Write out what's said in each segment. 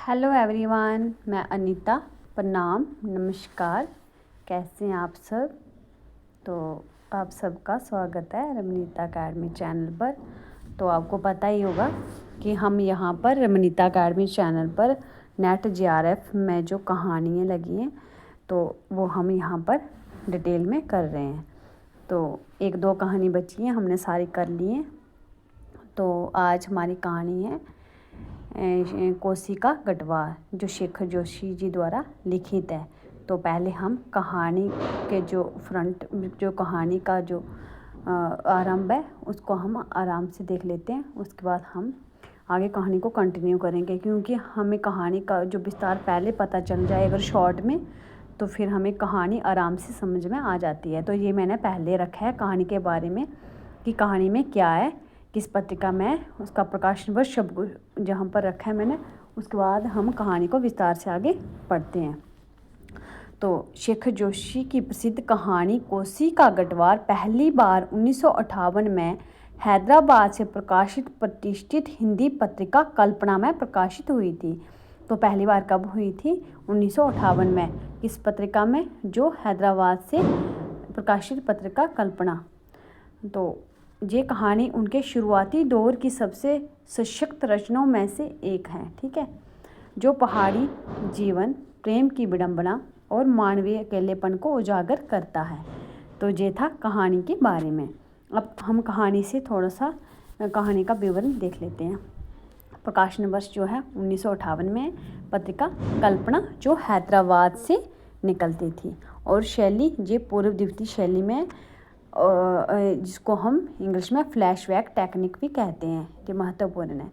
Hello everyone, मैं अनीता। प्रणाम, नमस्कार। कैसे हैं आप सब? तो आप सबका स्वागत है रमनीता अकेडमी चैनल पर। तो आपको पता ही होगा कि हम यहाँ पर रमनीता अकेडमी चैनल पर नेट JRF में जो कहानियाँ लगी हैं तो वो हम यहाँ पर डिटेल में कर रहे हैं। तो एक दो कहानी बची हैं, हमने सारी कर ली हैं। तो आज हमारी कहानी है कोसी का गटवार, जो शेखर जोशी जी द्वारा लिखित है। तो पहले हम कहानी के जो कहानी का जो आरंभ है उसको हम आराम से देख लेते हैं। उसके बाद हम आगे कहानी को कंटिन्यू करेंगे, क्योंकि हमें कहानी का जो विस्तार पहले पता चल जाए अगर शॉर्ट में, तो फिर हमें कहानी आराम से समझ में आ जाती है। तो ये मैंने पहले रखा है कहानी के बारे में कि कहानी में क्या है, किस पत्रिका में, उसका प्रकाशन वर्ष सब जहाँ पर रखा है मैंने। उसके बाद हम कहानी को विस्तार से आगे पढ़ते हैं। तो शेखर जोशी की प्रसिद्ध कहानी कोसी का गटवार पहली बार 1958 में हैदराबाद से प्रकाशित प्रतिष्ठित हिंदी पत्रिका कल्पना में प्रकाशित हुई थी। तो पहली बार कब हुई थी? 1958 में। किस पत्रिका में? जो हैदराबाद से प्रकाशित पत्रिका कल्पना। तो ये कहानी उनके शुरुआती दौर की सबसे सशक्त रचनाओं में से एक है, ठीक है, जो पहाड़ी जीवन, प्रेम की विडंबना और मानवीय अकेलेपन को उजागर करता है। तो ये था कहानी के बारे में। अब हम कहानी से थोड़ा सा कहानी का विवरण देख लेते हैं। प्रकाशन वर्ष जो है 1958 में पत्रिका कल्पना जो हैदराबाद से निकलती थी, और शैली ये पूर्व द्वितीय शैली में, जिसको हम इंग्लिश में फ्लैशबैक टेक्निक भी कहते हैं, ये महत्वपूर्ण है।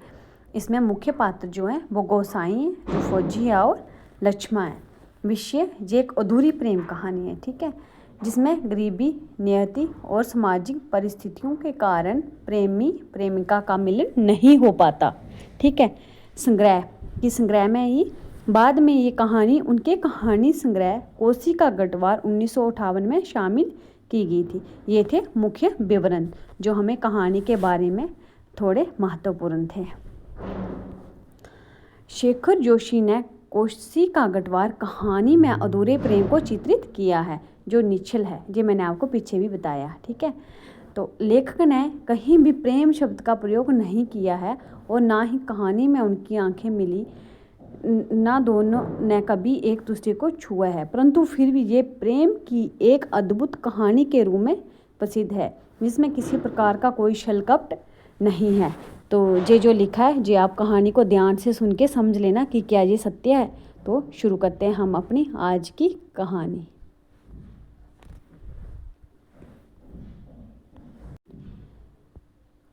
इसमें मुख्य पात्र जो हैं वो गोसाई, फौजिया और लक्ष्मण है। विषय ये एक अधूरी प्रेम कहानी है, ठीक है, जिसमें गरीबी, नियति और सामाजिक परिस्थितियों के कारण प्रेमी प्रेमिका का मिलन नहीं हो पाता, ठीक है। संग्रह में ही बाद में ये कहानी उनके कहानी संग्रह कोसी का गटवार 1958 में शामिल की गई थी। ये थे मुख्य विवरण जो हमें कहानी के बारे में थोड़े महत्वपूर्ण थे। शेखर जोशी ने कोसी का गटवार कहानी में अधूरे प्रेम को चित्रित किया है, जो निश्चल है। ये मैंने आपको पीछे भी बताया, ठीक है। तो लेखक ने कहीं भी प्रेम शब्द का प्रयोग नहीं किया है, और ना ही कहानी में उनकी आंखें मिली, ना दोनों ने कभी एक दूसरे को छुआ है, परंतु फिर भी ये प्रेम की एक अद्भुत कहानी के रूप में प्रसिद्ध है, जिसमें किसी प्रकार का कोई छल कपट नहीं है। तो ये जो लिखा है, ये आप कहानी को ध्यान से सुन के समझ लेना कि क्या ये सत्य है। तो शुरू करते हैं हम अपनी आज की कहानी।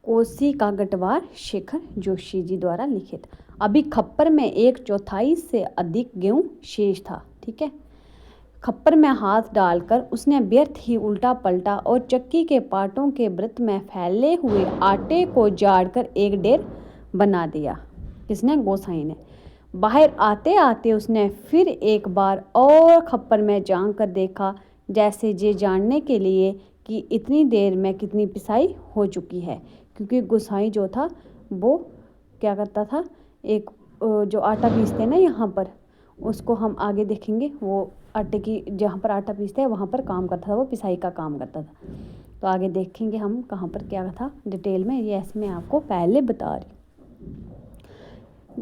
कोसी का गटवार शेखर जोशी जी द्वारा लिखित। अभी खप्पर में 1/4 से अधिक गेहूं शेष था, ठीक है। खप्पर में हाथ डालकर उसने व्यर्थ ही उल्टा पलटा और चक्की के पाटों के वृत्त में फैले हुए आटे को जाड़कर एक ढेर बना दिया। किसने? गोसाई ने। बाहर आते आते उसने फिर एक बार और खप्पर में झांक कर देखा, जैसे ये जानने के लिए कि इतनी देर में कितनी पिसाई हो चुकी है, क्योंकि गोसाई जो था वो क्या करता था, एक जो आटा पीसते ना यहाँ पर, उसको हम आगे देखेंगे, वो आटे की जहाँ पर आटा पीसते हैं वहाँ पर काम करता था, वो पिसाई का काम करता था। तो आगे देखेंगे हम कहाँ पर क्या था डिटेल में, ये ऐसे मैं आपको पहले बता रही।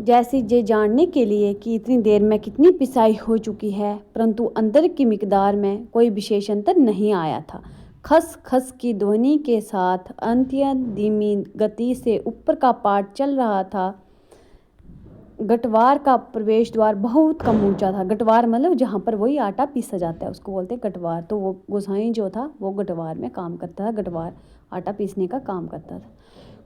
जैसे ये जानने के लिए कि इतनी देर में कितनी पिसाई हो चुकी है, परंतु अंदर की मिकदार में कोई विशेष अंतर नहीं आया था। खस खस की ध्वनि के साथ अत्यंत धीमी गति से ऊपर का पार्ट चल रहा था। गटवार का प्रवेश द्वार बहुत कम ऊंचा था। गटवार मतलब जहाँ पर वही आटा पीसा जाता है उसको बोलते हैं गटवार। तो वो गोसाई जो था वो गटवार में काम करता था, गटवार आटा पीसने का काम करता था।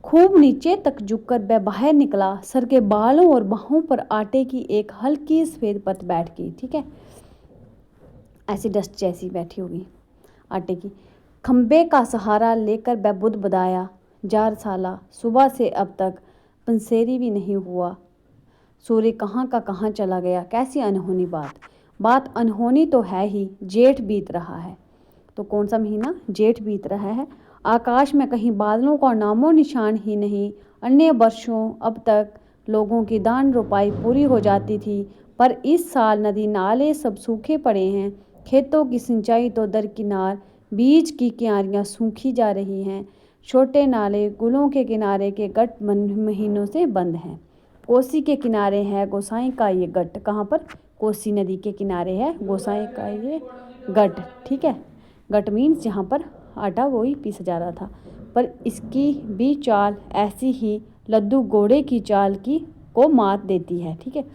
खूब नीचे तक झुककर वह बाहर निकला। सर के बालों और बाहों पर आटे की एक हल्की सफेद परत बैठ गई, ठीक है, ऐसी डस्ट जैसी बैठी होगी आटे की। खंबे का सहारा लेकर वह बुदबुदाया, जार साला, सुबह से अब तक पंसेरी भी नहीं हुआ। सूर्य कहाँ का कहाँ चला गया। कैसी अनहोनी बात अनहोनी तो है ही। जेठ बीत रहा है। तो कौन सा महीना? जेठ बीत रहा है। आकाश में कहीं बादलों का नामो निशान ही नहीं। अन्य वर्षों अब तक लोगों की धान रोपाई पूरी हो जाती थी, पर इस साल नदी नाले सब सूखे पड़े हैं। खेतों की सिंचाई तो दरकिनार, बीज की क्यारियाँ सूखी जा रही हैं। छोटे नाले, गुलों के किनारे के गट महीनों से बंद हैं। कोसी के किनारे है गोसाई का ये गट। कहाँ पर? कोसी नदी के किनारे है गोसाई का ये गट। ठीक है, गट मीन्स जहाँ पर आटा वही पीसा जा रहा था। पर इसकी भी चाल ऐसी ही लद्दू घोड़े की चाल की को मात देती है। ठीक है,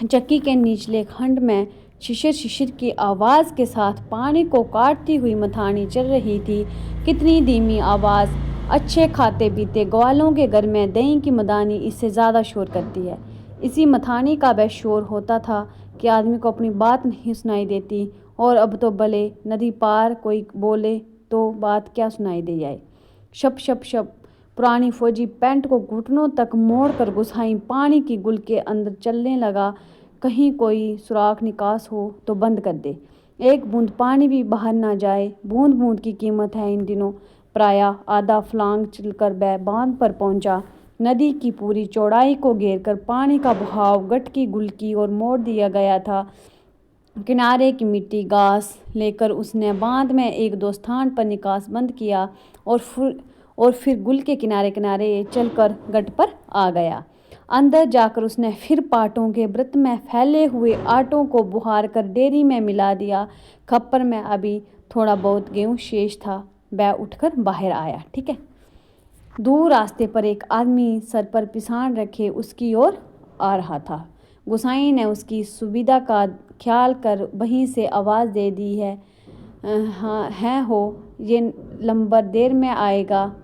चक्की के निचले खंड में शिशिर शिशिर की आवाज़ के साथ पानी को काटती हुई मथानी चल रही थी। कितनी धीमी आवाज़! अच्छे खाते पीते ग्वालों के घर में दही की मदानी इससे ज़्यादा शोर करती है। इसी मथानी का वह शोर होता था कि आदमी को अपनी बात नहीं सुनाई देती, और अब तो भले नदी पार कोई बोले तो बात क्या सुनाई दे जाए। शप शप शप। पुरानी फौजी पैंट को घुटनों तक मोड़कर गुसाई पानी की गुल के अंदर चलने लगा। कहीं कोई सुराख निकास हो तो बंद कर दे, एक बूंद पानी भी बाहर ना जाए। बूंद बूंद की कीमत है इन दिनों। प्रायः आधा फलांग चलकर वह बांध पर पहुंचा। नदी की पूरी चौड़ाई को घेरकर पानी का बहाव गट की गुल की ओर मोड़ दिया गया था। किनारे की मिट्टी घास लेकर उसने बांध में एक दो स्थान पर निकास बंद किया, और फिर गुल के किनारे किनारे चलकर गट पर आ गया। अंदर जाकर उसने फिर पाटों के वृत्त में फैले हुए आटों को बुहार कर डेयरी में मिला दिया। खप्पर में अभी थोड़ा बहुत गेहूं शेष था। वह उठकर बाहर आया। ठीक है, दूर रास्ते पर एक आदमी सर पर पिसान रखे उसकी ओर आ रहा था। गुसाई ने उसकी सुविधा का ख्याल कर वहीं से आवाज़ दे दी है, हाँ है हो, ये लंबर देर में आएगा।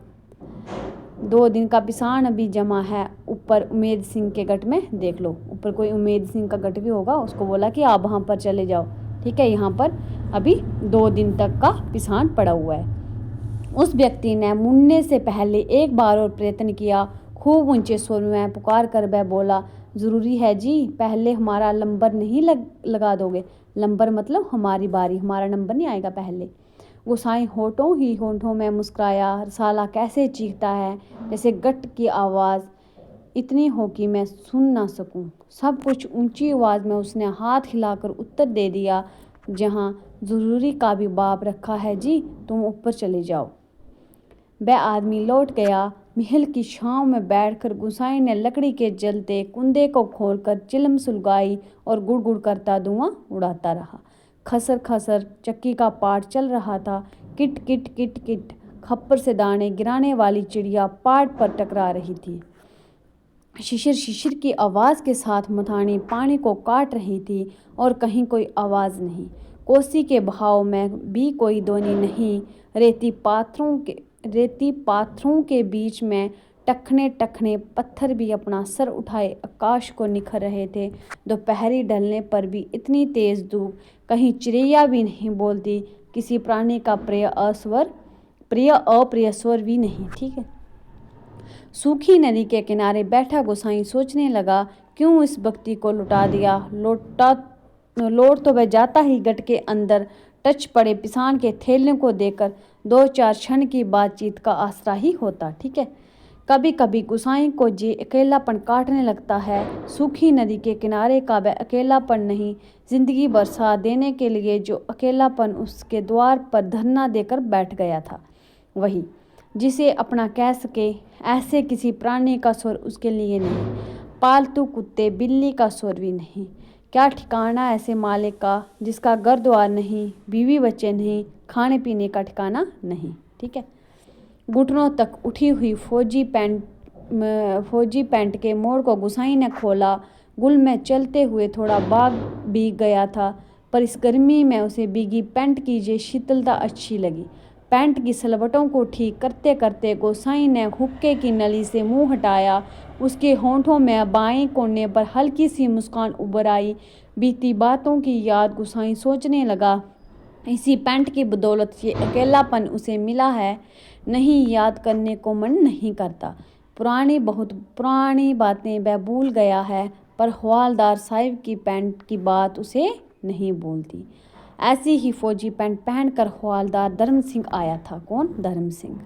2 दिन का पिसान अभी जमा है, ऊपर उमेद सिंह के गट में देख लो। ऊपर कोई उमेद सिंह का गट भी होगा, उसको बोला कि आप वहाँ पर चले जाओ। ठीक है, यहाँ पर अभी 2 दिन तक का पिसान पड़ा हुआ है। उस व्यक्ति ने मुड़ने से पहले एक बार और प्रयत्न किया। खूब ऊंचे स्वर में पुकार कर वह बोला, ज़रूरी है जी, पहले हमारा लंबर नहीं लगा दोगे? लंबर मतलब हमारी बारी, हमारा नंबर नहीं आएगा पहले। गुसाई होठों ही होठों में मुस्कुराया। साला कैसे चीखता है, जैसे गट की आवाज़ इतनी हो कि मैं सुन ना सकूं। सब कुछ ऊंची आवाज़ में उसने हाथ हिलाकर उत्तर दे दिया, जहां ज़रूरी का भी बाप रखा है जी, तुम ऊपर चले जाओ। वह आदमी लौट गया। महल की छांव में बैठकर गुसाई ने लकड़ी के जलते कुंदे को खोलकर चिलम सुलगाई और गुड़ गुड़ करता धुआं उड़ाता रहा। खसर खसर चक्की का पाट चल रहा था। किट किट किट किट। खप्पर से दाने गिराने वाली चिड़िया पाट पर टकरा रही थी। शिशिर शिशिर की आवाज़ के साथ मथानी पानी को काट रही थी, और कहीं कोई आवाज़ नहीं। कोसी के बहाव में भी कोई ध्वनि नहीं। रेती पाथरों के बीच में टखने टखने पत्थर भी अपना सर उठाए आकाश को निखर रहे थे। दोपहरी ढलने पर भी इतनी तेज धूप, कहीं चिड़िया भी नहीं बोलती, किसी प्राणी का प्रिय अप्रिय स्वर भी नहीं। ठीक है, सूखी नदी के किनारे बैठा गोसाई सोचने लगा, क्यों इस व्यक्ति को लुटा दिया। लौट तो वह जाता ही गट के अंदर टच पड़े पिसान के थैले को देकर 2-4 क्षण की बातचीत का आसरा ही होता। ठीक है, कभी कभी गुसाई को जे अकेलापन काटने लगता है। सूखी नदी के किनारे का वह अकेलापन नहीं, जिंदगी बरसा देने के लिए जो अकेलापन उसके द्वार पर धरना देकर बैठ गया था, वही जिसे अपना कह सके। ऐसे किसी प्राणी का स्वर उसके लिए नहीं, पालतू कुत्ते बिल्ली का स्वर भी नहीं। क्या ठिकाना ऐसे मालिक का जिसका घर द्वार नहीं, बीवी बच्चे नहीं, खाने पीने का ठिकाना नहीं। ठीक है, घुटनों तक उठी हुई फौजी पैंट के मोड़ को गुसाई ने खोला। गुल में चलते हुए थोड़ा बाग भीग गया था, पर इस गर्मी में उसे भीगी पैंट की ये शीतलता अच्छी लगी। पैंट की सलवटों को ठीक करते करते गोसाई ने हुक्के की नली से मुंह हटाया। उसके होंठों में बाएं कोने पर हल्की सी मुस्कान उभर आई। बीती बातों की याद गुसाई सोचने लगा, इसी पैंट की बदौलत ये अकेलापन उसे मिला है। नहीं, याद करने को मन नहीं करता। बहुत पुरानी बातें वह भूल गया है, पर हवालदार साहिब की पैंट की बात उसे नहीं भूलती। ऐसी ही फौजी पैंट पहनकर हवालदार धर्म सिंह आया था। कौन? धर्म सिंह।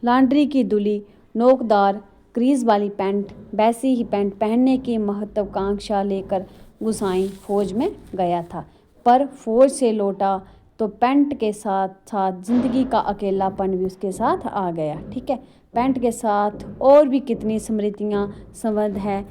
लॉन्ड्री की धुली नोकदार क्रीज वाली पैंट, वैसी ही पैंट पहनने की महत्वाकांक्षा लेकर गोसाई फौज में गया था। पर फौज से लौटा तो पैंट के साथ साथ ज़िंदगी का अकेलापन भी उसके साथ आ गया। ठीक है, पैंट के साथ और भी कितनी स्मृतियाँ संबद्ध है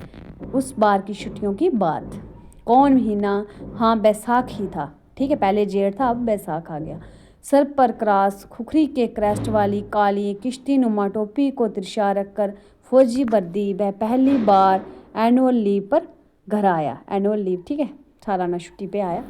उस बार की छुट्टियों की बात। कौन महीना? हाँ, बैसाख ही था। ठीक है, पहले जेठ था, अब बैसाख आ गया। सर पर क्रास, खुखरी के क्रेस्ट वाली काली किश्ती नुमा टोपी को तिरछा रखकर फौजी वर्दी वह पहली बार एनुअल लीव पर घर आया। एनुअल लीव, ठीक है, सालाना छुट्टी पे आया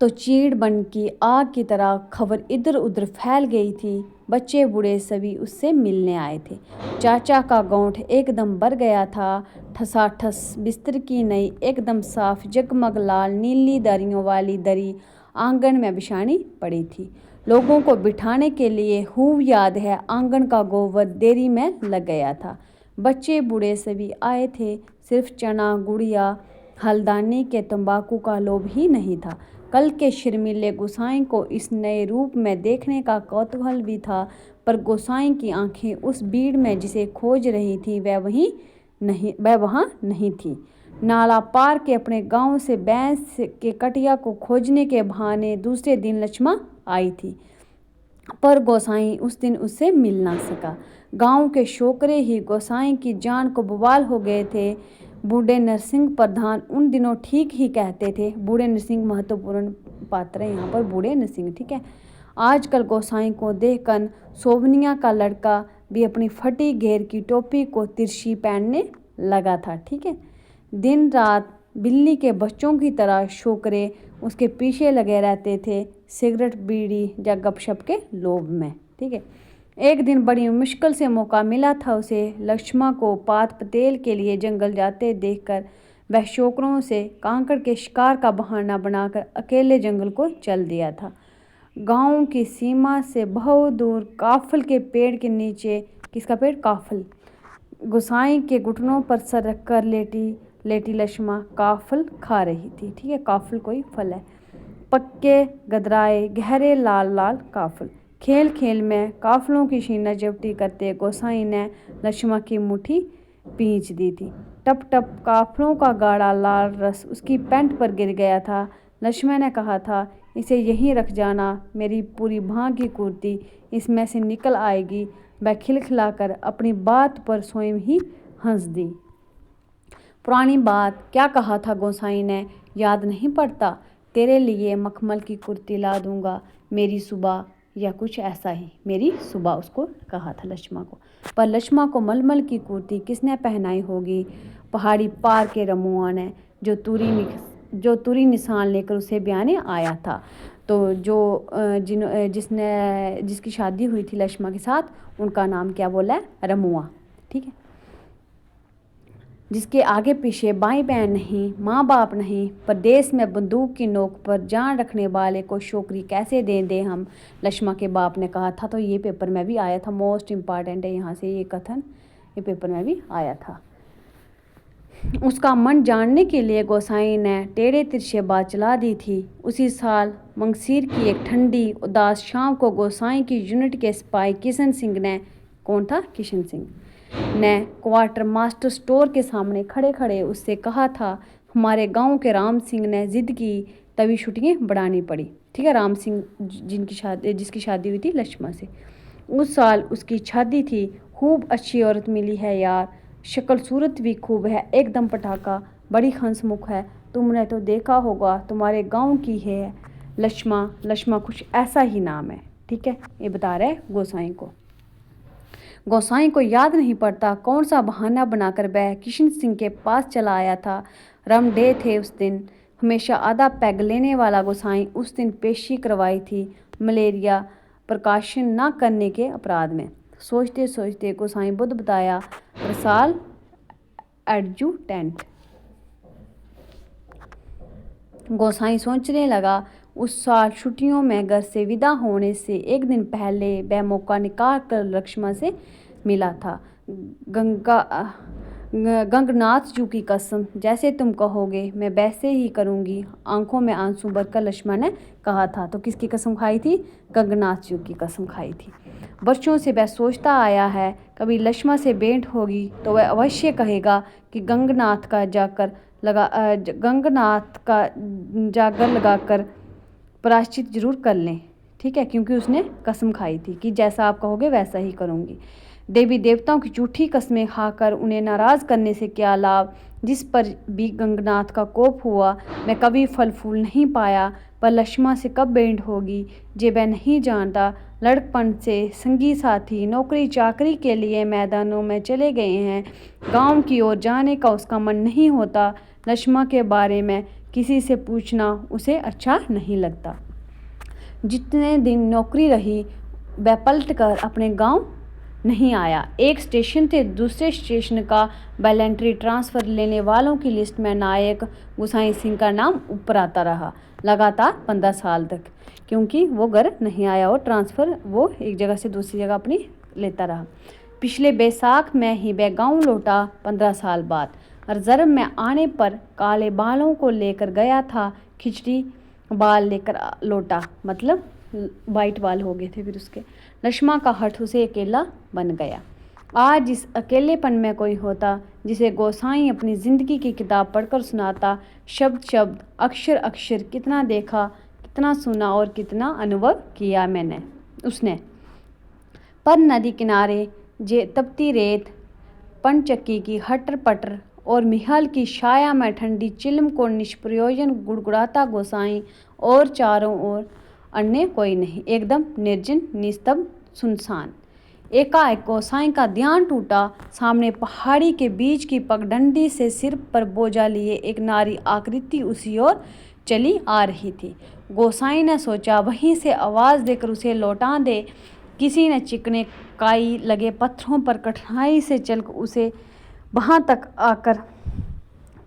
तो चीड़ बन की आग की तरह खबर इधर उधर फैल गई थी। बच्चे बूढ़े सभी उससे मिलने आए थे। चाचा का गौंठ एकदम भर गया था। ठसाठस बिस्तर की नई एकदम साफ जगमग लाल नीली दरियों वाली दरी आंगन में बिछानी पड़ी थी। लोगों को बिठाने के लिए खूब याद है आंगन का गोबर देरी में लग गया था। बच्चे बूढ़े सभी आए थे। सिर्फ चना गुड़िया हल्दानी के तंबाकू का लोभ ही नहीं था। कल के शर्मीले गोसाई को इस नए रूप में देखने का कौतूहल भी था, पर गोसाई की आंखें उस भीड़ में जिसे खोज रही थी वह वहाँ नहीं थी। नाला पार के अपने गांव से भैंस के कटिया को खोजने के बहाने दूसरे दिन लक्ष्मा आई थी, पर गोसाई उस दिन उससे मिल ना सका। गांव के शोकरे ही गोसाई की जान को बवाल हो गए थे। बूढ़े नरसिंह प्रधान उन दिनों ठीक ही कहते थे। बूढ़े नरसिंह महत्वपूर्ण पात्र है यहाँ पर, बूढ़े नरसिंह। ठीक है, आजकल गोसाई को देखकर सोवनिया का लड़का भी अपनी फटी घेर की टोपी को तिरछी पहनने लगा था। ठीक है, दिन रात बिल्ली के बच्चों की तरह शोकरे उसके पीछे लगे रहते थे, सिगरेट बीड़ी या गपशप के लोभ में। ठीक है, एक दिन बड़ी मुश्किल से मौका मिला था उसे। लक्ष्मा को पात पतेल के लिए जंगल जाते देखकर वह शोकरों से कांकड़ के शिकार का बहाना बनाकर अकेले जंगल को चल दिया था। गांव की सीमा से बहुत दूर काफल के पेड़ के नीचे, किसका पेड़? काफल। गोसाई के घुटनों पर सर रखकर लेटी लक्ष्मा काफल खा रही थी। ठीक है, काफल कोई फल है। पक्के गदराए गहरे लाल लाल काफल। खेल खेल में काफलों की छीना झपटी करते गोसाई ने लक्ष्मा की मुट्ठी पींच दी थी। टप टप काफलों का गाढ़ा लाल रस उसकी पैंट पर गिर गया था। लक्ष्मा ने कहा था, इसे यहीं रख जाना, मेरी पूरी भांग की कुर्ती इसमें से निकल आएगी। वह खिलखिलाकर अपनी बात पर स्वयं ही हंस दी। पुरानी बात क्या कहा था गोसाई ने, याद नहीं पड़ता? तेरे लिए मखमल की कुर्ती ला दूंगा मेरी सुबह, या कुछ ऐसा ही, मेरी सुबह उसको कहा था लक्ष्मा को। पर लक्ष्मा को मलमल की कुर्ती किसने पहनाई होगी? पहाड़ी पार के रमुआ ने, जो तुरी निशान लेकर उसे ब्याने आया था। तो जिसकी शादी हुई थी लक्ष्मा के साथ, उनका नाम क्या बोला है? रमुआ। ठीक है, जिसके आगे पीछे भाई बहन नहीं, माँ बाप नहीं, परदेश में बंदूक की नोक पर जान रखने वाले को छोकरी कैसे दे हम? लक्ष्मा के बाप ने कहा था। तो ये पेपर में भी आया था, मोस्ट इम्पॉर्टेंट है यहाँ से ये कथन, ये पेपर में भी आया था। उसका मन जानने के लिए गोसाई ने टेढ़े तिरछे बात चला दी थी। उसी साल मंगसीर की एक ठंडी उदास शाम को गोसाई की यूनिट के सिपाही किशन सिंह ने, कौन था? किशन सिंह ने क्वार्टर मास्टर स्टोर के सामने खड़े खड़े उससे कहा था, हमारे गांव के राम सिंह ने जिद की, तभी छुट्टियां बढ़ानी पड़ी। ठीक है, राम सिंह जिसकी शादी हुई थी लक्ष्मा से। उस साल उसकी शादी थी। खूब अच्छी औरत मिली है यार, शक्ल सूरत भी खूब है, एकदम पटाखा, बड़ी हंसमुख है। तुमने तो देखा होगा, तुम्हारे गांव की है लक्ष्मा कुछ ऐसा ही नाम है। ठीक है, ये बता रहे गोसाई को। गोसाई को याद नहीं पड़ता कौन सा बहाना बनाकर वह किशन सिंह के पास चला आया था। रम डे थे उस दिन। हमेशा आधा पैग लेने वाला गोसाई उस दिन पेशी करवाई थी मलेरिया प्रकाशन न करने के अपराध में। सोचते सोचते गोसाई बुद्ध बताया, रसाल एडजुटेंट। गोसाई सोचने लगा, उस साल छुट्टियों में घर से विदा होने से एक दिन पहले वह मौका निकाल कर लक्ष्मा से मिला था। गंगनाथ जू की कसम, जैसे तुम कहोगे मैं वैसे ही करूँगी, आंखों में आंसू भरकर लक्ष्मण ने कहा था। तो किसकी कसम खाई थी? गंगनाथ जू की कसम खाई थी। वर्षों से वह सोचता आया है कभी लक्ष्मण से भेंट होगी तो वह अवश्य कहेगा कि गंगनाथ का जागर लगाकर प्रायश्चित जरूर कर लें। ठीक है, क्योंकि उसने कसम खाई थी कि जैसा आप कहोगे वैसा ही करूँगी। देवी देवताओं की झूठी कस्में खाकर उन्हें नाराज करने से क्या लाभ, जिस पर भी गंगनाथ का कोप हुआ मैं कभी फल फूल नहीं पाया, पर लक्ष्मण से कब भेंट होगी जे वह नहीं जानता। लड़कपन से संगी साथी नौकरी चाकरी के लिए मैदानों में चले गए हैं, गांव की ओर जाने का उसका मन नहीं होता। लक्ष्मण के बारे में किसी से पूछना उसे अच्छा नहीं लगता। जितने दिन नौकरी रही वह पलट कर अपने गांव नहीं आया। एक स्टेशन से दूसरे स्टेशन का वॉलंटरी ट्रांसफ़र लेने वालों की लिस्ट में नायक गुसाई सिंह का नाम ऊपर आता रहा लगातार 15 साल तक, क्योंकि वो घर नहीं आया और ट्रांसफ़र वो एक जगह से दूसरी जगह अपनी लेता रहा। पिछले बैसाख में ही वह गाँव लौटा 15 साल बाद। रिजर्व में आने पर काले बालों को लेकर गया था, खिचड़ी बाल लेकर लौटा, मतलब वाइट बाल हो गए थे फिर उसके। लक्ष्मण का हठ उसे अकेला बन गया। आज इस अकेलेपन में कोई होता जिसे गोसाई अपनी जिंदगी की किताब पढ़कर सुनाता, शब्द शब्द अक्षर अक्षर, कितना देखा कितना सुना और कितना अनुभव किया उसने। पर नदी किनारे जे तपती रेत, पनचक्की की हटर पटर और मिहल की छाया में ठंडी चिल्म को निष्प्रयोजन गुड़गुड़ाता गोसाई, और चारों ओर अन्य कोई नहीं, एकदम निर्जन निस्तब्ध सुनसान। एकाएक गोसाई का ध्यान टूटा। सामने पहाड़ी के बीच की पगडंडी से सिर पर बोझा लिए एक नारी आकृति उसी ओर चली आ रही थी। गोसाई ने सोचा वहीं से आवाज़ देकर उसे लौटा दे। किसी ने चिकने काई लगे पत्थरों पर कठिनाई से चल उसे वहाँ तक आकर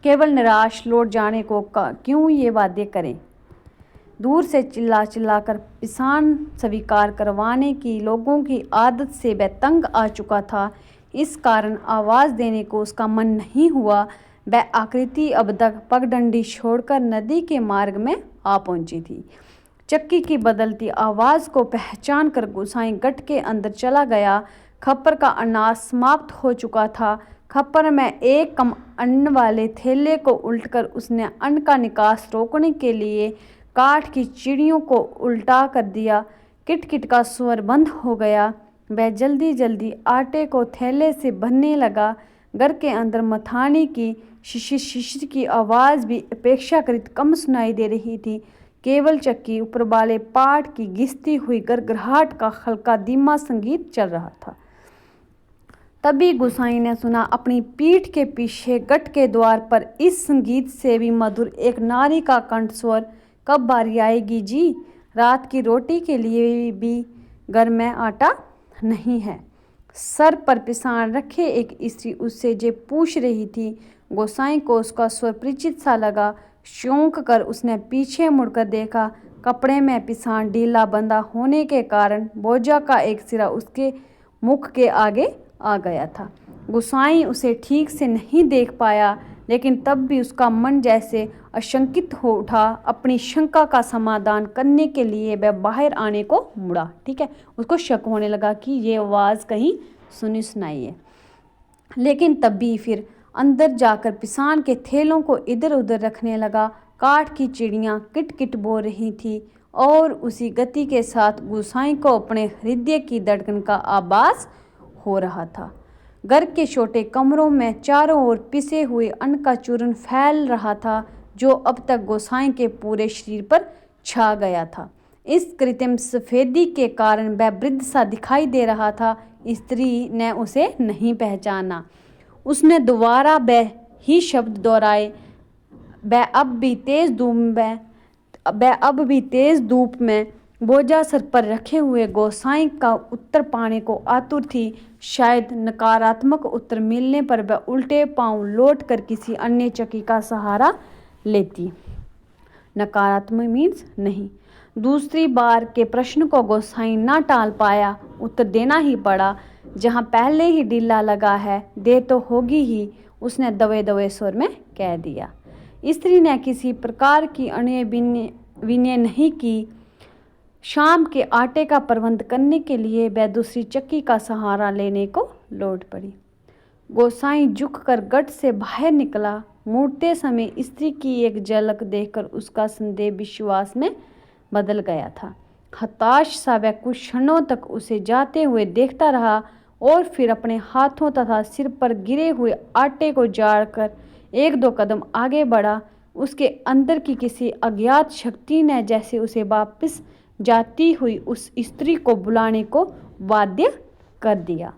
केवल निराश लौट जाने को क्यों ये वादे करें। दूर से चिल्ला चिल्लाकर पिसान स्वीकार करवाने की लोगों की आदत से वह तंग आ चुका था। इस कारण आवाज़ देने को उसका मन नहीं हुआ। वह आकृति अब तक पगडंडी छोड़कर नदी के मार्ग में आ पहुंची थी। चक्की की बदलती आवाज़ को पहचान कर गोसाई गट के अंदर चला गया। खप्पर का अनाज समाप्त हो चुका था। खप्पर में एक कम अन्न वाले थैले को उल्टकर उसने अन्न का निकास रोकने के लिए काठ की चिड़ियों को उल्टा कर दिया। किटकिट का स्वर बंद हो गया। वह जल्दी जल्दी आटे को थैले से भरने लगा। घर के अंदर मथानी की शिशिर शिशिर की आवाज़ भी अपेक्षाकृत कम सुनाई दे रही थी। केवल चक्की ऊपर वाले पाट की घिसती हुई गड़गड़ाहट का हल्का धीमा संगीत चल रहा था। तभी गोसाई ने सुना अपनी पीठ के पीछे गट के द्वार पर इस संगीत से भी मधुर एक नारी का कंठ स्वर, कब बारी आएगी जी, रात की रोटी के लिए भी घर में आटा नहीं है। सर पर पिसान रखे एक स्त्री उससे जे पूछ रही थी। गोसाई को उसका स्वर परिचित सा लगा। चौंक कर उसने पीछे मुड़कर देखा। कपड़े में पिसान ढीला बंधा होने के कारण बोझा का एक सिरा उसके मुख के आगे आ गया था। गोसाई उसे ठीक से नहीं देख पाया, लेकिन तब भी उसका मन जैसे आशंकित हो उठा। अपनी शंका का समाधान करने के लिए वह बाहर आने को मुड़ा। ठीक है, उसको शक होने लगा कि ये आवाज़ कहीं सुनी सुनाई है। लेकिन तब भी फिर अंदर जाकर पिसान के थैलों को इधर उधर रखने लगा। काठ की चिड़ियाँ किटकिट बोल रही थी और उसी गति के साथ गोसाई को अपने हृदय की धड़कन का आभास हो रहा था। घर के छोटे कमरों में चारों ओर पिसे हुए अन्न का चूर्ण फैल रहा था, जो अब तक गोसाई के पूरे शरीर पर छा गया था। इस कृत्रिम सफेदी के कारण वह वृद्ध सा दिखाई दे रहा था। स्त्री ने उसे नहीं पहचाना। उसने दोबारा वह ही शब्द दोहराए। वह अब भी तेज धूप में बोझा सर पर रखे हुए गोसाई का उत्तर पाने को आतुर थी। शायद नकारात्मक उत्तर मिलने पर वह उल्टे पांव लौटकर किसी अन्य चक्की का सहारा लेती। नकारात्मक मीन्स नहीं। दूसरी बार के प्रश्न को गोसाई ना टाल पाया, उत्तर देना ही पड़ा। जहाँ पहले ही ढीला लगा है, देर तो होगी ही। उसने दबे दबे स्वर में कह दिया। स्त्री ने किसी प्रकार की अण्य विनय नहीं की। शाम के आटे का प्रबंध करने के लिए वह दूसरी चक्की का सहारा लेने को लौट पड़ी। गोसाईं झुककर गट से बाहर निकला। मुड़ते समय स्त्री की एक झलक देखकर उसका संदेह विश्वास में बदल गया था। हताश सा वह कुछ क्षणों तक उसे जाते हुए देखता रहा और फिर अपने हाथों तथा सिर पर गिरे हुए आटे को झाड़कर एक दो कदम आगे बढ़ा। उसके अंदर की किसी अज्ञात शक्ति ने जैसे उसे वापस जाती हुई उस स्त्री को बुलाने को बाध्य कर दिया।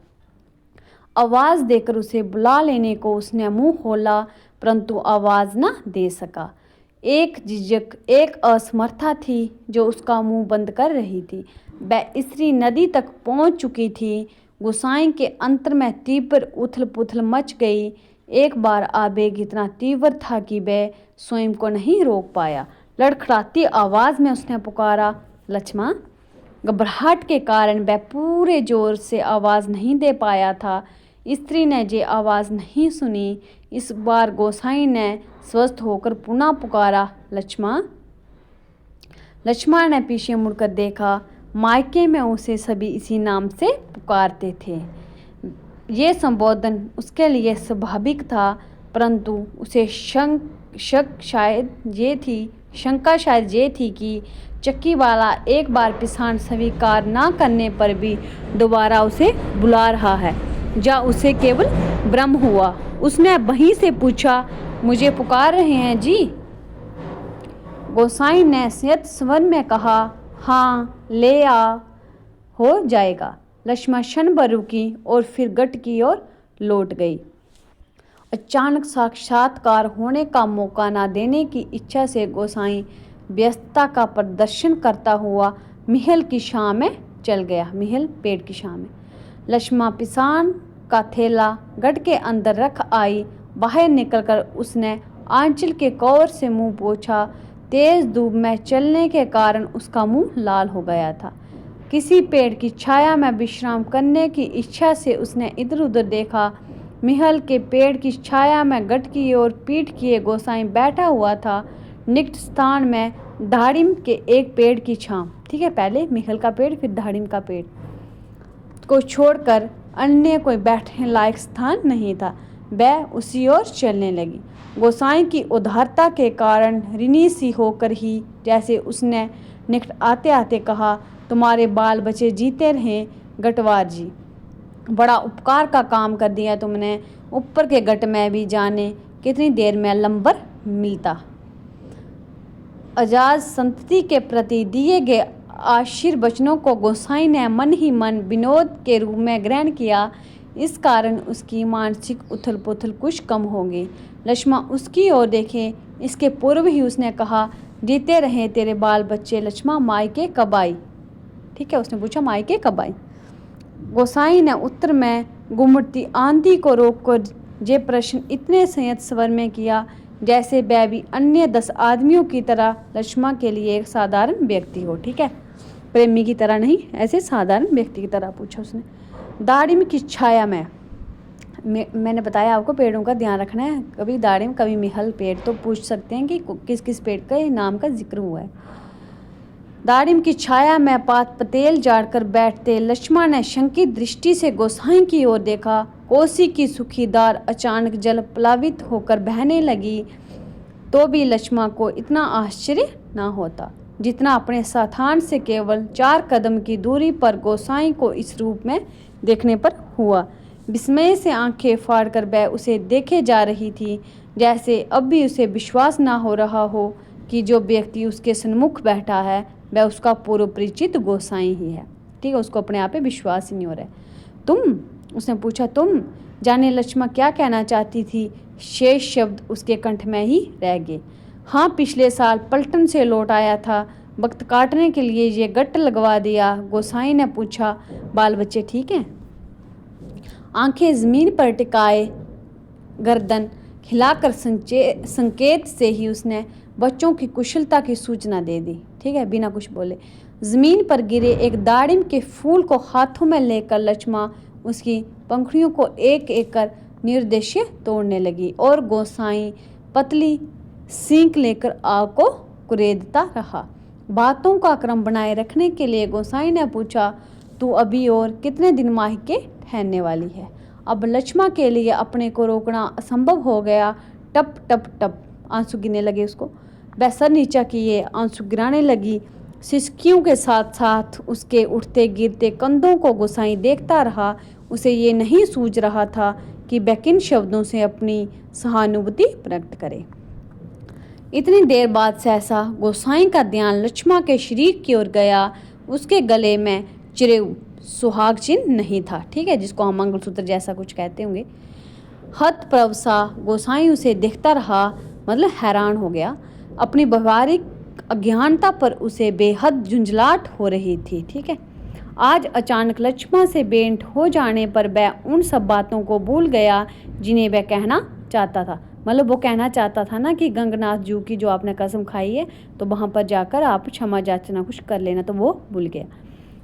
आवाज़ देकर उसे बुला लेने को उसने मुंह खोला, परंतु आवाज़ न दे सका। एक झिझक, एक असमर्था थी जो उसका मुंह बंद कर रही थी। वह स्त्री नदी तक पहुंच चुकी थी। गोसाईं के अंतर में तीव्र उथल पुथल मच गई। एक बार आवेग इतना तीव्र था कि वह स्वयं को नहीं रोक पाया। लड़खड़ाती आवाज़ में उसने पुकारा, लक्ष्मा। घबराहट के कारण वह पूरे जोर से आवाज़ नहीं दे पाया था। स्त्री ने ये आवाज़ नहीं सुनी। इस बार गोसाईं ने स्वस्थ होकर पुनः पुकारा, लक्ष्मा। लक्ष्मा ने पीछे मुड़कर देखा। मायके में उसे सभी इसी नाम से पुकारते थे। ये संबोधन उसके लिए स्वाभाविक था, परंतु उसे शंका शायद ये थी कि चक्की वाला एक बार पिसान स्वीकार न करने पर भी दोबारा उसे बुला रहा है, या उसे केवल भ्रम हुआ। उसने वहीं से पूछा, मुझे पुकार रहे हैं जी? गोसाईं ने संयत स्वर में कहा, हाँ, ले आ, हो जाएगा। लक्ष्मा क्षण भर रुकी और फिर गट की ओर लौट गई। अचानक साक्षात्कार होने का मौका न देने की इच्छा से गोसाईं व्यस्तता का प्रदर्शन करता हुआ महल की छांव में चल गया। महल पेड़ की छांव में। लक्ष्मा पिसान का थैला गट के अंदर रख आई। बाहर निकलकर उसने आंचल के कवर से मुंह पोंछा। तेज धूप में चलने के कारण उसका मुंह लाल हो गया था। किसी पेड़ की छाया में विश्राम करने की इच्छा से उसने इधर उधर देखा। महल के पेड़ की छाया में गट की ओर पीठ किए गोसाईं बैठा हुआ था। निकट स्थान में दाड़िम के एक पेड़ की छांव, ठीक है, पहले महल का पेड़ फिर दाड़िम का पेड़ को छोड़कर अन्य कोई बैठने लायक स्थान नहीं था। वह उसी ओर चलने लगी। गोसाईं की उदारता के कारण ऋणी सी होकर ही जैसे उसने निकट आते आते कहा, तुम्हारे बाल बच्चे जीते रहें गटवार जी। बड़ा उपकार का काम कर दिया तुमने। ऊपर के गट में भी जाने कितनी देर में लंबर मिलता। अजाज संतति के प्रति दिए गए आशीर्वचनों को गोसाईं ने मन ही मन विनोद के रूप में ग्रहण किया। इस कारण उसकी मानसिक उथल पुथल कुछ कम हो गई। लक्ष्मा उसकी ओर देखे। इसके पूर्व ही उसने कहा, जीते रहे तेरे बाल बच्चे लक्ष्मा, मायके कब आई? ठीक है, उसने पूछा, मायके कब आई? गोसाईं ने उत्तर में गुमड़ती आंधी को रोककर ये प्रश्न इतने संयत स्वर में किया जैसे वह भी अन्य 10 आदमियों की तरह लक्ष्मा के लिए एक साधारण व्यक्ति हो। ठीक है, प्रेमी की तरह नहीं, ऐसे साधारण व्यक्ति की तरह पूछा उसने। दाड़िम की छाया में, मैंने बताया आपको पेड़ों का ध्यान रखना है। कभी दाड़िम कभी महल पेड़, तो पूछ सकते हैं कि किस किस पेड़ का नाम का जिक्र हुआ है। दाड़िम की छाया में पात पतेल झाड़कर बैठते लक्ष्मा ने शंकित दृष्टि से गोसाईं की ओर देखा। कोसी की सूखी धार अचानक जल प्लावित होकर बहने लगी तो भी लक्ष्मा को इतना आश्चर्य न होता जितना अपने स्थान से केवल 4 कदम की दूरी पर गोसाईं को इस रूप में देखने पर हुआ। विस्मय से आंखें फाड़कर वह उसे देखे जा रही थी, जैसे अब भी उसे विश्वास न हो रहा हो कि जो व्यक्ति उसके सन्मुख बैठा है वह उसका पूर्व परिचित गोसाईं ही है। ठीक है, उसको अपने आप पे विश्वास ही नहीं हो रहा है। तुम, उसने पूछा, तुम? जाने लक्ष्मा क्या कहना चाहती थी, शेष शब्द उसके कंठ में ही रह गए। हाँ, पिछले साल पलटन से लौट आया था, वक्त काटने के लिए ये गट्ट लगवा दिया। गोसाईं ने पूछा, बाल बच्चे ठीक हैं? आंखें जमीन पर टिकाए गर्दन हिलाकर संकेत से ही उसने बच्चों की कुशलता की सूचना दे दी। ठीक है, बिना कुछ बोले। जमीन पर गिरे एक दाड़िम के फूल को हाथों में लेकर लक्ष्मा उसकी पंखुड़ियों को एक एक कर निर्देश्य तोड़ने लगी और गोसाई पतली सींक लेकर आग को कुरेदता रहा। बातों का क्रम बनाए रखने के लिए गोसाई ने पूछा, तू अभी और कितने दिन मायके ठहरने वाली है? अब लक्ष्मा के लिए अपने को रोकना असंभव हो गया। टप टप टप आंसू गिरने लगे उसको। वह सर नीचा किए आंसू गिराने लगी। सिसकियों के साथ साथ उसके उठते गिरते कंधों को गोसाई देखता रहा। उसे ये नहीं सूझ रहा था कि वह किन शब्दों से अपनी सहानुभूति प्रकट करे। इतनी देर बाद सहसा गोसाई का ध्यान लक्ष्मा के शरीर की ओर गया। उसके गले में चिरे सुहाग चिन्ह नहीं था, ठीक है, जिसको हम मंगलसूत्र जैसा कुछ कहते होंगे। हतप्रभ सा गोसाई उसे देखता रहा, मतलब हैरान हो गया। अपनी व्यवहारिक अज्ञानता पर उसे बेहद झुंझलाहट हो रही थी, ठीक है। आज अचानक लक्ष्मा से भेंट हो जाने पर वह उन सब बातों को भूल गया जिन्हें वह कहना चाहता था। मतलब वो कहना चाहता था ना कि गंगनाथ जू की जो आपने कसम खाई है तो वहाँ पर जाकर आप क्षमा याचना कुछ कर लेना, तो वो भूल गया।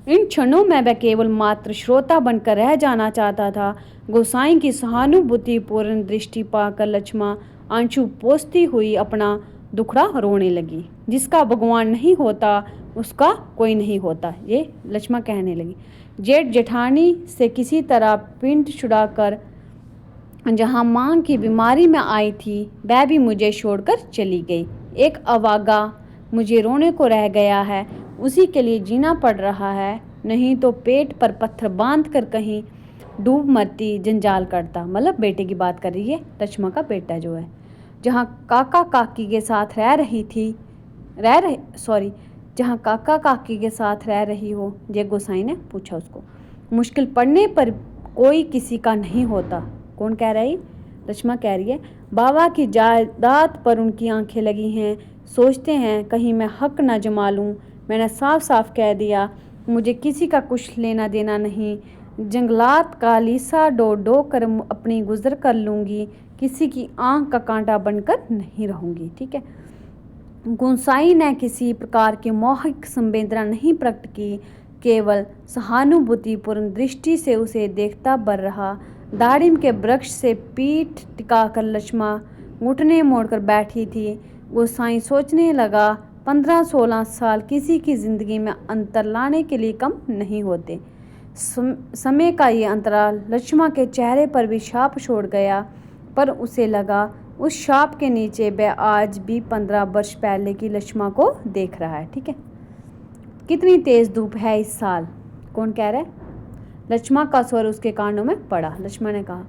इन क्षणों में वह केवल मात्र श्रोता बनकर रह जाना चाहता था। गोसाई की सहानुभूतिपूर्ण दृष्टि पाकर लक्ष्मा आंसू पोंछती हुई अपना दुखड़ा रोने लगी। जिसका भगवान नहीं होता उसका कोई नहीं होता, ये लक्ष्मा कहने लगी। जेठ जेठानी से किसी तरह पिंड छुड़ाकर जहाँ मां की बीमारी में आई थी वह भी मुझे छोड़कर चली गई। एक अवागा मुझे रोने को रह गया है, उसी के लिए जीना पड़ रहा है, नहीं तो पेट पर पत्थर बांध कर कहीं डूब मरती जंजाल करता। मतलब बेटे की बात कर रही है, लक्ष्मा का बेटा जो है। जहाँ काका काकी के साथ जहाँ काका काकी के साथ रह रही हो, ये गोसाई ने पूछा उसको। मुश्किल पड़ने पर कोई किसी का नहीं होता। कौन कह रहा है? लक्ष्मा कह रही है। बाबा की जायदाद पर उनकी आंखें लगी हैं, सोचते हैं कहीं मैं हक न जमा लूं। मैंने साफ साफ कह दिया, मुझे किसी का कुछ लेना देना नहीं। जंगलात का लीसा डो डो कर अपनी गुजर कर लूँगी, किसी की आंख का कांटा बनकर नहीं रहूँगी, ठीक है। गोसाई ने किसी प्रकार की मौखिक संवेदना नहीं प्रकट की, केवल सहानुभूतिपूर्ण दृष्टि से उसे देखता बर रहा। दाड़िम के वृक्ष से पीठ टिकाकर लक्ष्मा घुटने मोड़कर बैठी थी। गोसाई सोचने लगा, 15-16 साल किसी की जिंदगी में अंतर लाने के लिए कम नहीं होते। समय का ये अंतराल लक्ष्मा के चेहरे पर भी छाप छोड़ गया, पर उसे लगा उस छाप के नीचे वह आज भी 15 वर्ष पहले की लक्ष्मा को देख रहा है, ठीक है। कितनी तेज धूप है इस साल? कौन कह रहा है? लक्ष्मा का स्वर उसके कानों में पड़ा। लक्ष्मा ने कहा,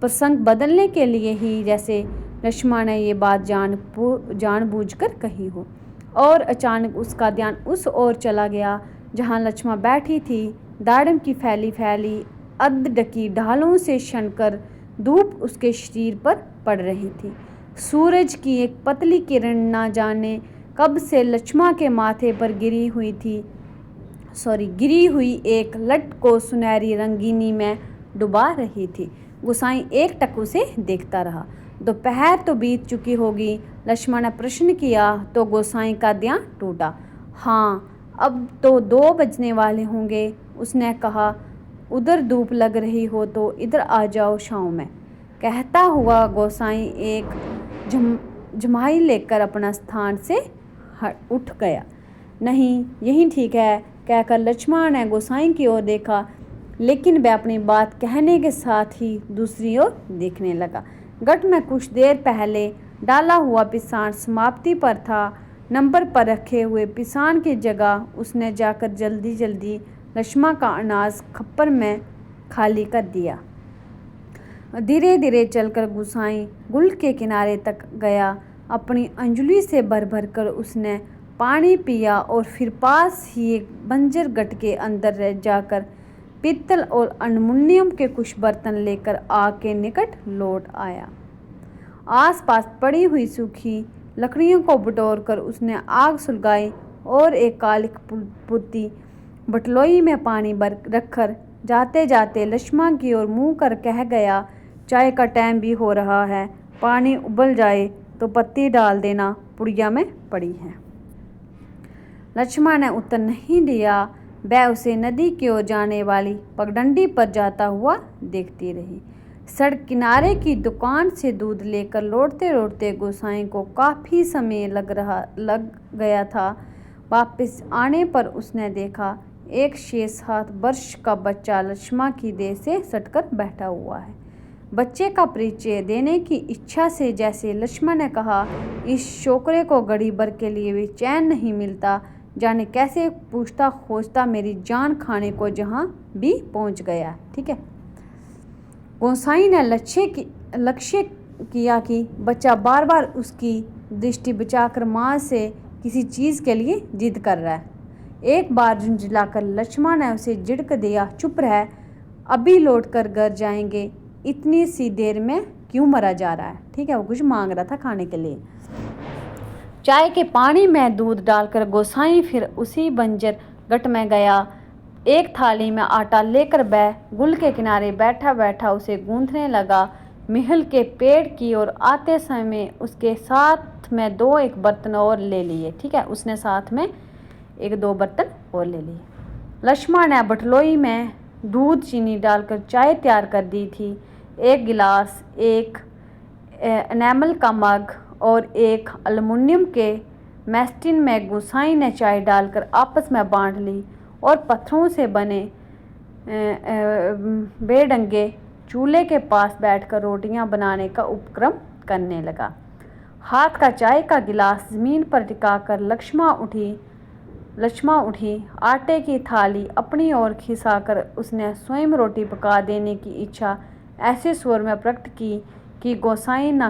प्रसंग बदलने के लिए ही, जैसे लक्ष्मा ने ये बात जानबूझकर कही हो। और अचानक उसका ध्यान उस ओर चला गया जहाँ लक्ष्मा बैठी थी। दाड़म की फैली फैली अध ढकी ढालों से छनकर धूप उसके शरीर पर पड़ रही थी। सूरज की एक पतली किरण ना जाने कब से लक्ष्मा के माथे पर गिरी हुई एक लट को सुनहरी रंगीनी में डुबा रही थी। गोसाई एक टक उसे देखता रहा। दोपहर तो बीत चुकी होगी, लक्ष्मा ने प्रश्न किया तो गोसाई का ध्यान टूटा। हाँ, अब तो 2 बजने वाले होंगे। उसने कहा, उधर धूप लग रही हो तो इधर आ जाओ छाँव में। कहता हुआ गोसाई एक जमाई लेकर अपना स्थान से उठ गया। नहीं, यही ठीक है कहकर लक्ष्मा ने गोसाई की ओर देखा, लेकिन वह अपनी बात कहने के साथ ही दूसरी ओर देखने लगा। गट में कुछ देर पहले डाला हुआ पिसान समाप्ति पर था। नंबर पर रखे हुए पिसान की जगह उसने जाकर जल्दी जल्दी लक्ष्मा का अनाज खप्पर में खाली कर दिया। धीरे धीरे चलकर गोसाई गुल के किनारे तक गया। अपनी अंजुली से भर भर कर उसने पानी पिया और फिर पास ही एक बंजर गट के अंदर जाकर पीतल और अल्मुनियम के कुछ बर्तन लेकर आग के निकट लौट आया। आसपास पड़ी हुई सूखी लकड़ियों को बटोरकर उसने आग सुलगाई और एक काली पुत्ती बटलोई में पानी भर रखकर जाते जाते लक्ष्मा की ओर मुँह कर कह गया, चाय का टाइम भी हो रहा है, पानी उबल जाए तो पत्ती डाल देना, पुड़िया में पड़ी है। लक्ष्मा ने उत्तर नहीं दिया। वह उसे नदी की ओर जाने वाली पगडंडी पर जाता हुआ देखती रही। सड़क किनारे की दुकान से दूध लेकर लौटते लौटते गोसाई को काफ़ी समय लग गया था। वापस आने पर उसने देखा एक 6-7 वर्ष का बच्चा लक्ष्मा की देह से सटकर बैठा हुआ है। बच्चे का परिचय देने की इच्छा से जैसे लक्ष्मा ने कहा, इस छोकरे को घड़ी भर के लिए भी चैन नहीं मिलता, जाने कैसे पूछता खोजता मेरी जान खाने को जहाँ भी पहुँच गया। ठीक है। गोसाई ने लक्ष्य किया कि बच्चा बार बार उसकी दृष्टि बचाकर माँ से किसी चीज़ के लिए जिद कर रहा है। एक बार झुंझलाकर लक्ष्मा ने उसे झिड़क दिया, चुप रह, अभी लौट कर घर जाएंगे, इतनी सी देर में क्यों मरा जा रहा है। ठीक है। वो कुछ मांग रहा था खाने के लिए। चाय के पानी में दूध डालकर गोसाई फिर उसी बंजर गट में गया। एक थाली में आटा लेकर वह गुल के किनारे बैठा बैठा उसे गूंथने लगा। महल के पेड़ की ओर आते समय उसके साथ में 2-1 बर्तन और ले लिए। ठीक है। उसने साथ में 1-2 बर्तन और ले लिए। लक्ष्मा ने बटलोई में दूध चीनी डालकर चाय तैयार कर दी थी। 1 गिलास, 1 एनेमल का मग और 1 एल्युमिनियम के मैस्टिन में गोसाई ने चाय डालकर आपस में बांट ली और पत्थरों से बने बेढंगे चूल्हे के पास बैठकर रोटियां बनाने का उपक्रम करने लगा। हाथ का चाय का गिलास जमीन पर टिकाकर लक्ष्मा उठी। आटे की थाली अपनी ओर खिंचाकर उसने स्वयं रोटी पका देने की इच्छा ऐसे स्वर में प्रकट की कि गोसाई ना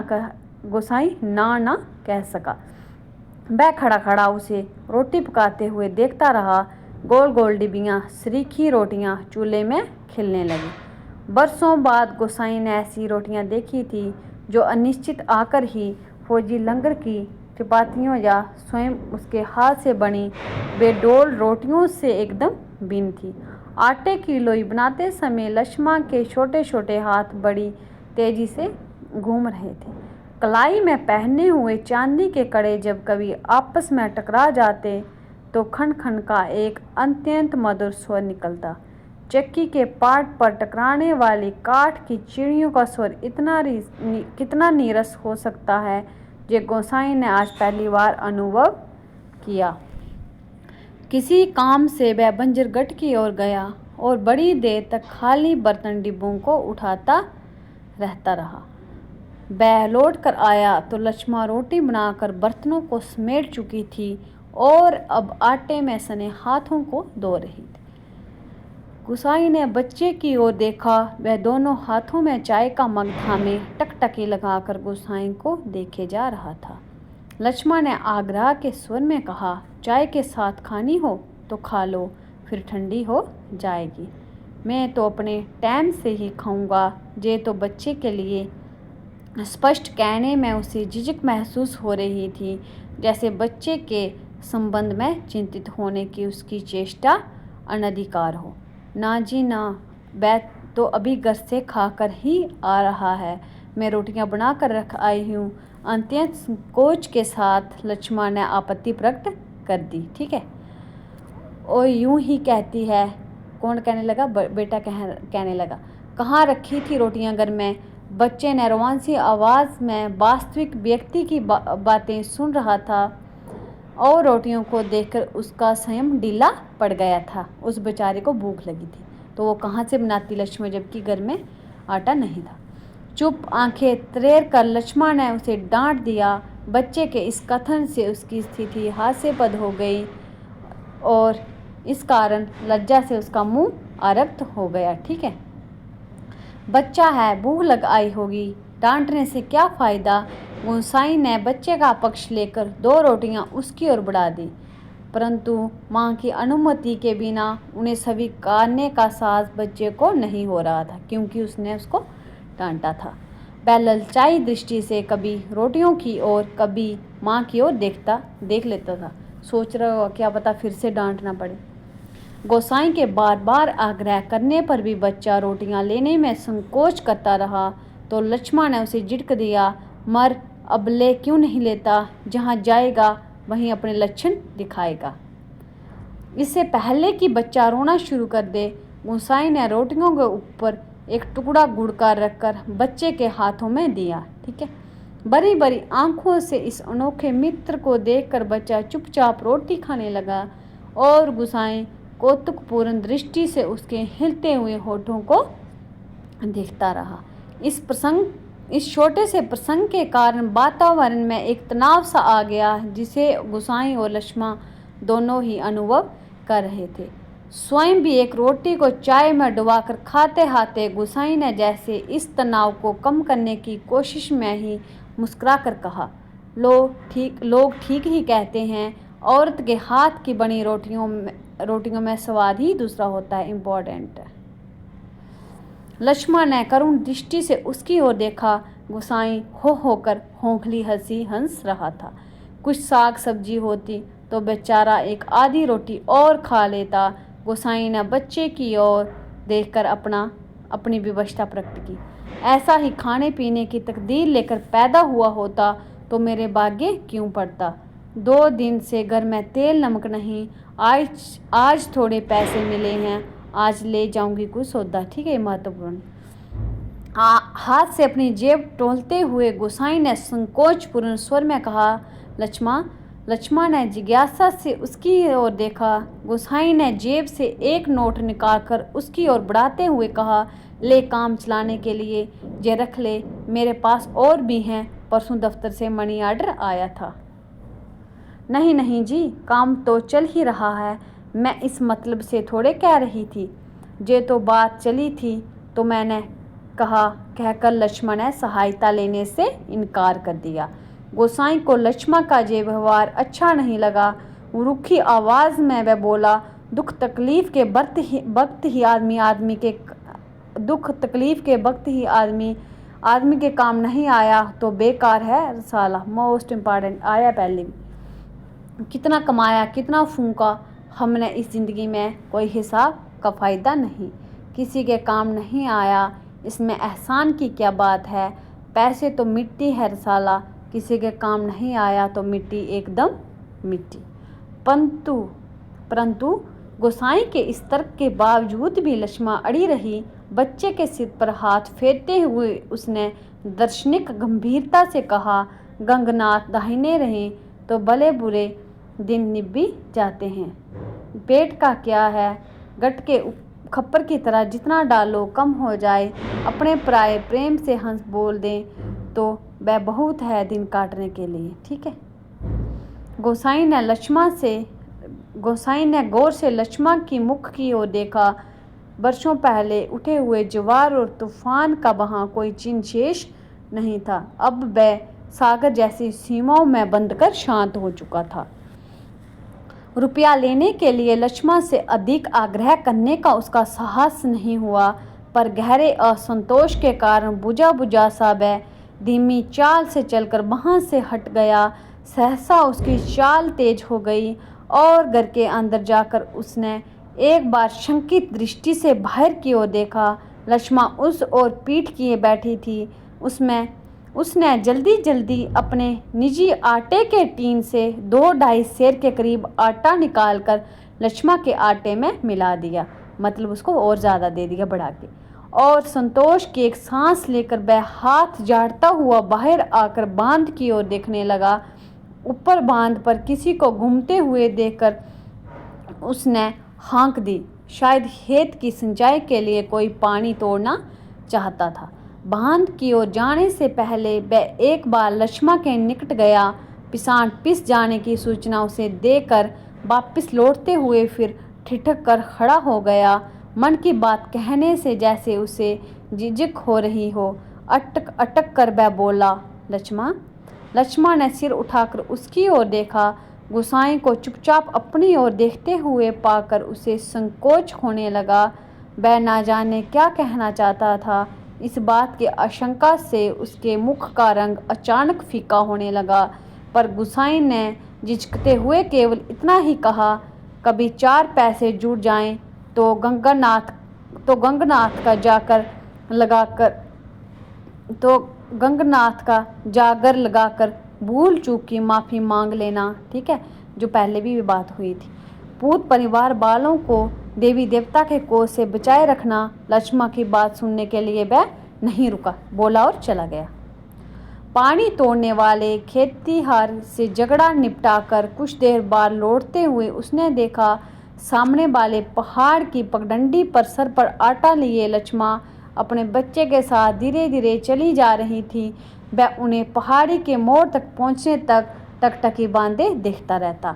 कह सका। वह खड़ा खड़ा उसे रोटी पकाते हुए देखता रहा। गोल गोल डिबियाँ सरीखी रोटियां चूल्हे में खिलने लगी। बरसों बाद गोसाई ने ऐसी रोटियां देखी थी जो अनिश्चित आकर ही फौजी लंगर की चपातियों या स्वयं उसके हाथ से बनी बेडोल रोटियों से एकदम भिन्न थी। आटे की लोई बनाते समय लक्ष्मा के छोटे छोटे हाथ बड़ी तेजी से घूम रहे थे। कलाई में पहने हुए चांदी के कड़े जब कभी आपस में टकरा जाते तो खन खन का एक अत्यंत मधुर स्वर निकलता। चक्की के पाट पर टकराने वाली काठ की चिड़ियों का स्वर कितना नीरस हो सकता है, ये गोसाई ने आज पहली बार अनुभव किया। किसी काम से वह बंजर गट की ओर गया और बड़ी देर तक खाली बर्तन डिब्बों को उठाता रहता रहा। वह लौट कर आया तो लक्ष्मा रोटी बनाकर बर्तनों को समेट चुकी थी और अब आटे में सने हाथों को धो रही थी। गोसाई ने बच्चे की ओर देखा। वह दोनों हाथों में चाय का मग थामे टकटकी लगाकर गोसाई को देखे जा रहा था। लक्ष्मा ने आग्रह के स्वर में कहा, चाय के साथ खानी हो तो खा लो, फिर ठंडी हो जाएगी। मैं तो अपने टाइम से ही खाऊंगा। ये तो बच्चे के लिए स्पष्ट कहने में उसे झिझक महसूस हो रही थी, जैसे बच्चे के संबंध में चिंतित होने की उसकी चेष्टा अनधिकार हो। ना जी ना, वह तो अभी घर से खाकर ही आ रहा है। मैं रोटियां बनाकर रख आई हूँ। अत्यंत संकोच के साथ लक्ष्मा ने आपत्ति प्रकट कर दी। ठीक है। और यूं ही कहती है, कौन कहने लगा? बेटा कहने लगा, कहाँ रखी थी रोटियां घर में? बच्चे ने रोमांसी आवाज़ में वास्तविक व्यक्ति की बातें सुन रहा था और रोटियों को देखकर उसका संयम ढीला पड़ गया था। उस बेचारे को भूख लगी थी तो वो कहाँ से बनाती लक्ष्मा, जबकि घर में आटा नहीं था। चुप आंखें तरेर कर लक्ष्मा ने उसे डांट दिया। बच्चे के इस कथन से उसकी स्थिति हास्यास्पद हो गई और इस कारण लज्जा से उसका मुंह आरक्त हो गया। ठीक है। बच्चा है, भूख लग आई होगी, डांटने से क्या फ़ायदा। गोसाई ने बच्चे का पक्ष लेकर 2 रोटियां उसकी ओर बढ़ा दी, परंतु मां की अनुमति के बिना उन्हें स्वीकारने का साहस बच्चे को नहीं हो रहा था, क्योंकि उसने उसको डांटा था। वह ललचाई दृष्टि से कभी रोटियों की ओर कभी माँ की ओर देख लेता था। सोच रहा हो क्या पता फिर से डांटना पड़े। गोसाई के बार बार आग्रह करने पर भी बच्चा रोटियां लेने में संकोच करता रहा तो लक्ष्मा ने उसे झिड़क दिया, मर, अब ले क्यों नहीं लेता? जहाँ जाएगा वहीं अपने लक्षण दिखाएगा। इससे पहले कि बच्चा रोना शुरू कर दे, गोसाई ने रोटियों के ऊपर एक टुकड़ा गुड़ का रखकर बच्चे के हाथों में दिया। ठीक है, बड़ी बड़ी आंखों से इस अनोखे मित्र को देखकर बच्चा चुपचाप रोटी खाने लगा और गुसाई कौतुकपूर्ण दृष्टि से उसके हिलते हुए होठों को देखता रहा। इस छोटे से प्रसंग के कारण वातावरण में एक तनाव सा आ गया, जिसे गुसाई और लक्ष्मा दोनों ही अनुभव कर रहे थे। स्वयं भी एक रोटी को चाय में डुबाकर खाते खाते गुसाई ने जैसे इस तनाव को कम करने की कोशिश में ही मुस्कुराकर कहा, लोग ठीक ही कहते हैं, औरत के हाथ की बनी रोटियों में स्वाद ही दूसरा होता है, इम्पोर्टेंट। लक्ष्मण ने करुण दृष्टि से उसकी ओर देखा। गुसाई होकर होंखली हंसी हंस रहा था। कुछ साग सब्जी होती तो बेचारा एक आधी रोटी और खा लेता। गुसाई ने बच्चे की ओर देखकर अपनी विवशता प्रकट की। ऐसा ही खाने पीने की तकदीर लेकर पैदा हुआ होता तो मेरे भाग्य क्यों पड़ता। 2 दिन से घर में तेल नमक नहीं, आज थोड़े पैसे मिले हैं, आज ले जाऊंगी कुछ सौदा। ठीक है, महत्वपूर्ण। हाथ से अपनी जेब टोलते हुए गुसाई ने संकोचपूर्ण स्वर में कहा, लक्ष्मा ने जिज्ञासा से उसकी ओर देखा। गुसाई ने जेब से एक नोट निकालकर उसकी ओर बढ़ाते हुए कहा, ले काम चलाने के लिए ये रख ले, मेरे पास और भी हैं, परसों दफ्तर से मनी ऑर्डर आया था। नहीं जी, काम तो चल ही रहा है, मैं इस मतलब से थोड़े कह रही थी। ये तो बात चली थी तो मैंने कहकर लक्ष्मण ने सहायता लेने से इनकार कर दिया। गोसाई को लक्ष्मण का ये व्यवहार अच्छा नहीं लगा। रूखी आवाज़ में वह बोला, दुख तकलीफ के वक्त ही आदमी के काम नहीं आया तो बेकार है साला। मोस्ट इम्पॉर्टेंट आया पहले भी। कितना कमाया कितना फूंका हमने इस ज़िंदगी में, कोई हिसाब का फ़ायदा नहीं। किसी के काम नहीं आया, इसमें एहसान की क्या बात है। पैसे तो मिट्टी है रसाला, किसी के काम नहीं आया तो मिट्टी एकदम मिट्टी। परंतु गोसाई के इस तर्क के बावजूद भी लक्ष्मा अड़ी रही। बच्चे के सिर पर हाथ फेरते हुए उसने दार्शनिक गंभीरता से कहा, गंगनाथ दाहिने रहें तो भले बुरे दिन निभी जाते हैं। पेट का क्या है, गट के खप्पर की तरह जितना डालो कम हो जाए। अपने पराये प्रेम से हंस बोल दें तो वह बहुत है दिन काटने के लिए। ठीक है। गोसाई ने गौर से लक्ष्मा की मुख की ओर देखा। वर्षों पहले उठे हुए ज्वार और तूफान का वहाँ कोई चिन्ह शेष नहीं था। अब वह सागर जैसी सीमाओं में बंधकर शांत हो चुका था। रुपया लेने के लिए लक्ष्मा से अधिक आग्रह करने का उसका साहस नहीं हुआ, पर गहरे असंतोष के कारण बुझा सा वह धीमी चाल से चलकर वहाँ से हट गया। सहसा उसकी चाल तेज हो गई और घर के अंदर जाकर उसने एक बार शंकित दृष्टि से बाहर की ओर देखा। लक्ष्मा उस ओर पीठ किए बैठी थी। उसने जल्दी अपने निजी आटे के टीन से 2-2.5 सेर के करीब आटा निकालकर लक्ष्मा के आटे में मिला दिया, मतलब उसको और ज़्यादा दे दिया बढ़ा के। और संतोष की एक सांस लेकर वह हाथ झाड़ता हुआ बाहर आकर बांध की ओर देखने लगा। ऊपर बांध पर किसी को घूमते हुए देखकर उसने हाँक दी। शायद खेत की सिंचाई के लिए कोई पानी तोड़ना चाहता था। बांध की ओर जाने से पहले वह एक बार लक्ष्मा के निकट गया। पिसान पिस जाने की सूचना उसे देकर वापस लौटते हुए फिर ठिठक कर खड़ा हो गया। मन की बात कहने से जैसे उसे झिझक हो रही हो। अटक कर वह बोला, लक्ष्मा ने सिर उठाकर उसकी ओर देखा। गुसाई को चुपचाप अपनी ओर देखते हुए पाकर उसे संकोच होने लगा। वह ना जाने क्या कहना चाहता था। इस बात की आशंका से उसके मुख का रंग अचानक फीका होने लगा, पर गुसाई ने झिझकते हुए केवल इतना ही कहा, कभी 4 पैसे जुट जाएं तो गंगनाथ का जागर लगाकर भूल चूक की माफ़ी मांग लेना। ठीक है, जो पहले भी बात हुई थी। पूत परिवार वालों को देवी देवता के कोष से बचाए रखना। लक्ष्मण की बात सुनने के लिए वह नहीं रुका, बोला और चला गया। पानी तोड़ने वाले खेतिहर से झगड़ा निपटाकर कुछ देर बाद लौटते हुए उसने देखा सामने वाले पहाड़ की पगडंडी पर सर पर आटा लिए लक्ष्मण अपने बच्चे के साथ धीरे धीरे चली जा रही थी। वह उन्हें पहाड़ी के मोड़ तक पहुंचने तक टकटकी बांधे देखता रहता।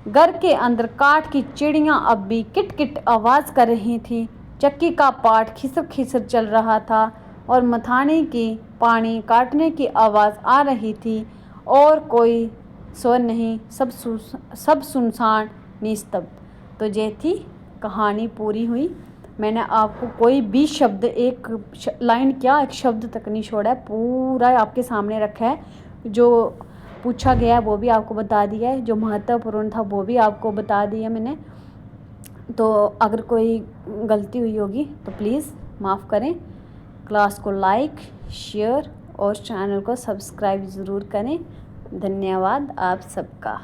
घर के अंदर काठ की चिड़ियां अब भी किटकिट आवाज़ कर रही थीं। चक्की का पाट खिसर खिसर चल रहा था और मथाने की पानी काटने की आवाज़ आ रही थी और कोई स्वर नहीं, सब सुनसान निस्तब्ध। तो ये थी कहानी पूरी हुई। मैंने आपको कोई भी शब्द, एक लाइन क्या एक शब्द तक नहीं छोड़ा है, पूरा आपके सामने रखा है। जो पूछा गया है वो भी आपको बता दिया है, जो महत्वपूर्ण था वो भी आपको बता दिया मैंने। तो अगर कोई गलती हुई होगी तो प्लीज़ माफ़ करें। क्लास को लाइक, शेयर और चैनल को सब्सक्राइब ज़रूर करें। धन्यवाद आप सबका।